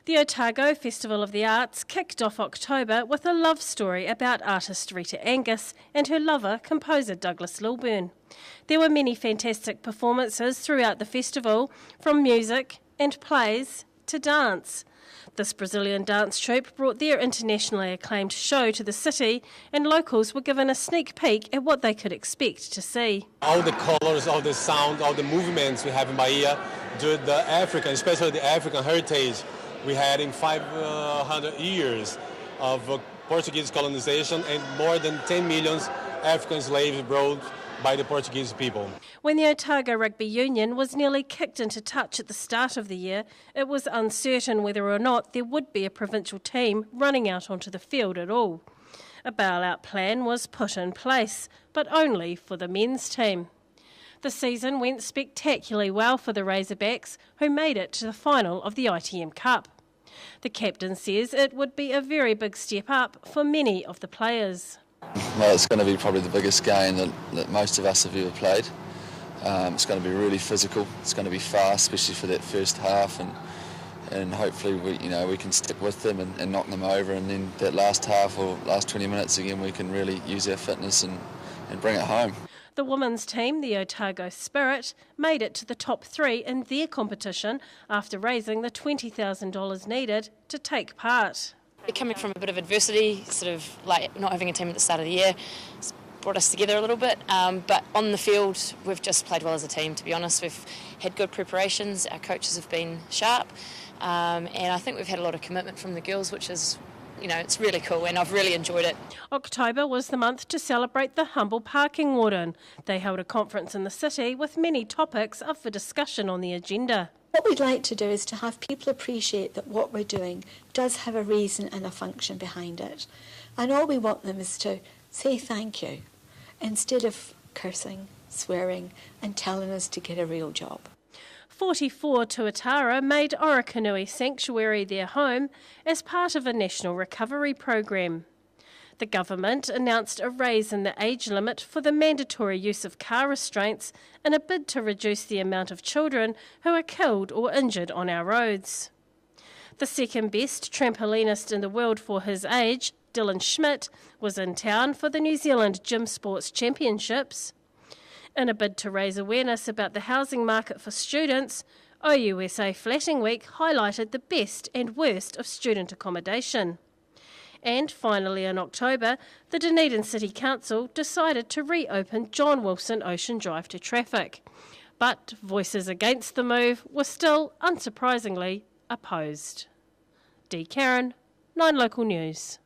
The Otago Festival of the Arts kicked off October with a love story about artist Rita Angus and her lover, composer Douglas Lilburn. There were many fantastic performances throughout the festival, from music and plays to dance. This Brazilian dance troupe brought their internationally acclaimed show to the city, and locals were given a sneak peek at what they could expect to see. All the colours, all the sound, all the movements we have in Bahia, the African, especially the African heritage we had in 500 years of Portuguese colonization, and more than 10 million African slaves brought by the Portuguese people. When the Otago Rugby Union was nearly kicked into touch at the start of the year, it was uncertain whether or not there would be a provincial team running out onto the field at all. A bailout plan was put in place, but only for the men's team. The season went spectacularly well for the Razorbacks, who made it to the final of the ITM Cup. The captain says it would be a very big step up for many of the players. Well, it's going to be probably the biggest game that most of us have ever played. It's going to be really physical. It's going to be fast, especially for that first half, and hopefully we can stick with them and knock them over. And then that last half or last 20 minutes again, we can really use our fitness and bring it home. The women's team, the Otago Spirit, made it to the top 3 in their competition after raising the $20,000 needed to take part. Coming from a bit of adversity, sort of like not having a team at the start of the year, it's brought us together a little bit. But on the field, we've just played well as a team, to be honest. We've had good preparations, our coaches have been sharp, and I think we've had a lot of commitment from the girls, which is, it's really cool, and I've really enjoyed it. October was the month to celebrate the humble parking warden. They held a conference in the city with many topics up for discussion on the agenda. What we'd like to do is to have people appreciate that what we're doing does have a reason and a function behind it. And all we want them is to say thank you instead of cursing, swearing and telling us to get a real job. 44 Tuatara made Orokonui Sanctuary their home as part of a national recovery program. The government announced a raise in the age limit for the mandatory use of car restraints in a bid to reduce the amount of children who are killed or injured on our roads. The second best trampolinist in the world for his age, Dylan Schmidt, was in town for the New Zealand Gym Sports Championships. In a bid to raise awareness about the housing market for students, OUSA Flatting Week highlighted the best and worst of student accommodation. And finally in October, the Dunedin City Council decided to reopen John Wilson Ocean Drive to traffic. But voices against the move were still, unsurprisingly, opposed. Dee Karen, 9 Local News.